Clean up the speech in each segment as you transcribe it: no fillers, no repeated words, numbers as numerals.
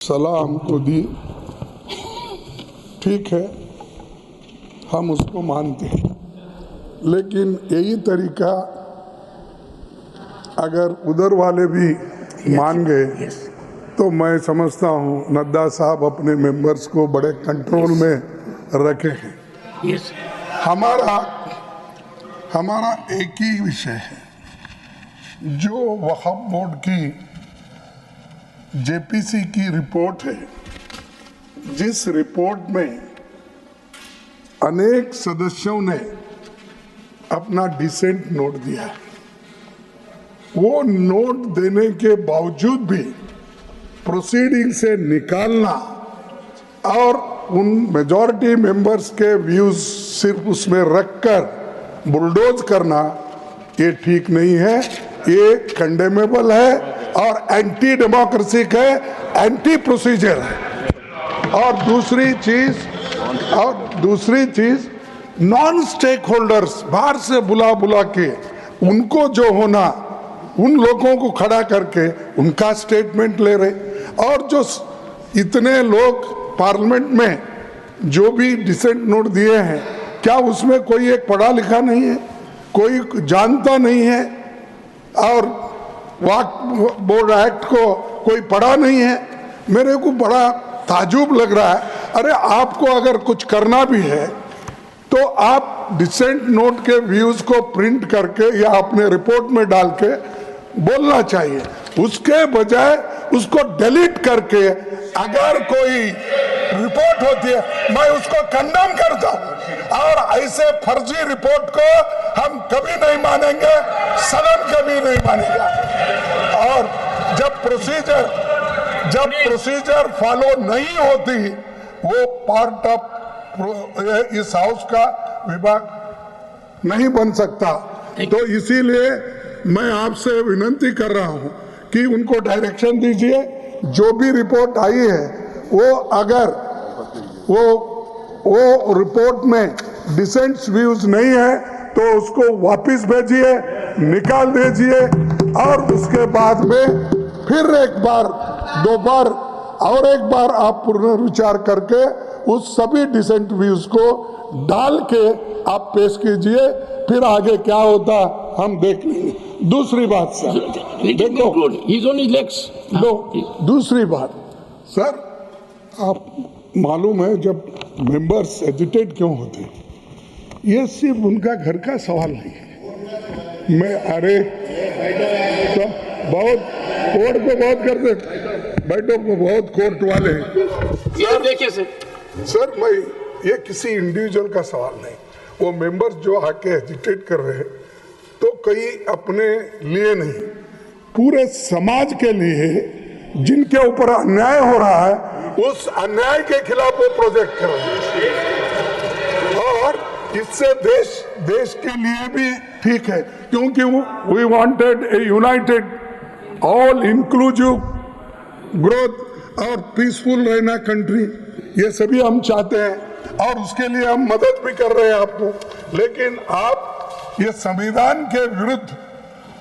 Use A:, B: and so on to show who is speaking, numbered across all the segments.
A: सलाह हमको दी, ठीक है, हम उसको मानते हैं, लेकिन यही तरीका अगर उधर वाले भी मान गए तो मैं समझता हूँ नड्डा साहब अपने मेंबर्स को बड़े कंट्रोल में रखे हैं। हमारा एक ही विषय है, जो वक्फ बोर्ड की जेपीसी की रिपोर्ट है, जिस रिपोर्ट में अनेक सदस्यों ने अपना डिसेंट नोट दिया, वो नोट देने के बावजूद भी प्रोसीडिंग से निकालना और उन मेजॉरिटी मेंबर्स के व्यूज सिर्फ उसमें रखकर बुलडोज करना, ये ठीक नहीं है, ये कंडेमेबल है और एंटी डेमोक्रेसिक है, एंटी प्रोसीजर है। और दूसरी चीज नॉन स्टेक होल्डर्स बाहर से बुला के उनको जो होना, उन लोगों को खड़ा करके उनका स्टेटमेंट ले रहे, और जो इतने लोग पार्लियामेंट में जो भी डिसेंट नोट दिए हैं, क्या उसमें कोई एक पढ़ा लिखा नहीं है, कोई जानता नहीं है, और वक्फ बोर्ड एक्ट को कोई पढ़ा नहीं है? मेरे को बड़ा ताजुब लग रहा है। अरे आपको अगर कुछ करना भी है तो आप डिसेंट नोट के व्यूज को प्रिंट करके या अपने रिपोर्ट में डाल के बोलना चाहिए, उसके बजाय उसको डिलीट करके अगर कोई रिपोर्ट होती है मैं उसको कंडेम करता हूं, और ऐसे फर्जी रिपोर्ट को हम कभी नहीं मानेंगे, सदन कभी नहीं मानेगा। और जब प्रोसीजर फॉलो नहीं होती, वो पार्ट ऑफ इस हाउस का विभाग नहीं बन सकता। तो इसीलिए मैं आपसे विनती कर रहा हूं कि उनको डायरेक्शन दीजिए, जो भी रिपोर्ट आई है वो अगर वो रिपोर्ट में डिसेंट व्यूज नहीं है तो उसको वापस भेजिए, निकाल दीजिए, और उसके बाद में फिर एक बार, दो बार और एक बार आप पुनर्विचार करके उस सभी डिसेंट व्यूज को डाल के आप पेश कीजिए, फिर आगे क्या होता हम देख लेंगे। दूसरी बात सर, देखो, दूसरी बात सर, आप मालूम है जब मेंबर्स एजिटेट क्यों होते, ये सिर्फ उनका घर का सवाल नहीं है। मैं अरे तो बहुत कोर्ट को बहुत करते, बैठो बहुत कोर्ट वाले
B: देखिए
A: सर, मैं ये किसी इंडिविजुअल का सवाल नहीं, वो मेंबर्स जो आके एजिटेट कर रहे हैं तो कई अपने लिए नहीं, पूरे समाज के लिए, जिनके ऊपर अन्याय हो रहा है, उस अन्याय के खिलाफ वो प्रोजेक्ट कर रहे हैं, और इससे देश के लिए भी ठीक है, क्योंकि we wanted a united all inclusive growth और पीसफुल रहना कंट्री, ये सभी हम चाहते हैं, और उसके लिए हम मदद भी कर रहे हैं आपको। लेकिन आप ये संविधान के विरुद्ध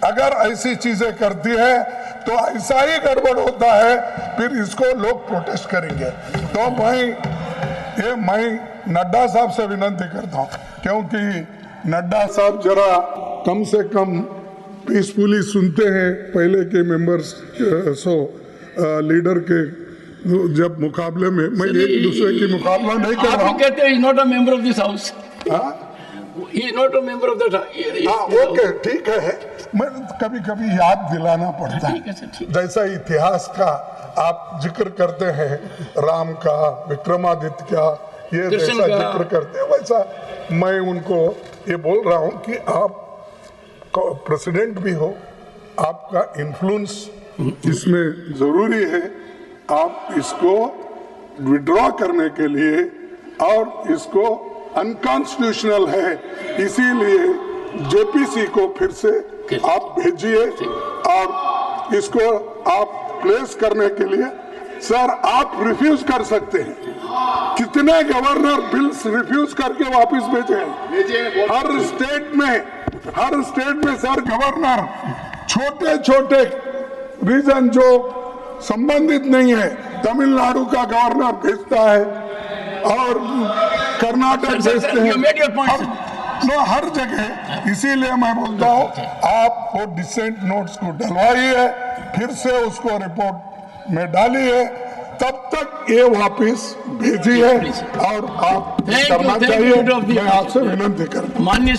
A: अगर ऐसी चीजें करती है तो ऐसा ही गड़बड़ होता है, फिर इसको लोग प्रोटेस्ट करेंगे। तो मैं नड्डा साहब से विनती करता हूं, क्योंकि नड्डा साहब जरा कम से कम पीसफुली सुनते हैं, पहले के मेंबर्स लीडर के जब मुकाबले में, मैं एक दूसरे की मुकाबला नहीं कर रहा हूं।
B: कहते हैं not a member of this house, he is not a member of that.
A: Okay, ठीक है, मैं कभी कभी याद दिलाना पड़ता है, जैसा इतिहास का आप जिक्र करते हैं, राम का, विक्रमादित्य का, ये जैसा जिक्र करते हैं, वैसा मैं उनको ये बोल रहा हूं कि आप प्रेसिडेंट भी हो, आपका इन्फ्लुएंस इसमें जरूरी है, आप इसको विड्रॉ करने के लिए, और इसको अनकॉन्स्टिट्यूशनल है, इसीलिए जेपीसी को फिर से आप भेजिए, और इसको आप प्लेस करने के लिए सर आप रिफ्यूज कर सकते हैं। कितने गवर्नर बिल्स रिफ्यूज करके वापस भेजे हैं? हर स्टेट में सर गवर्नर छोटे छोटे रीजन जो संबंधित नहीं है तमिलनाडु का गवर्नर भेजता है और कर्नाटक भेजते
B: You made your point.
A: हैं, हर जगह। इसीलिए मैं बोलता हूँ आप वो डिसेंट नोट्स को डलवाइए, फिर से उसको रिपोर्ट में डालिए, तब तक ये वापस भेजिए और आप
B: Thank you,
A: करना
B: thank you,
A: चाहिए।
B: Dr.
A: मैं आपसे विनंती करता हूँ।
B: माननीय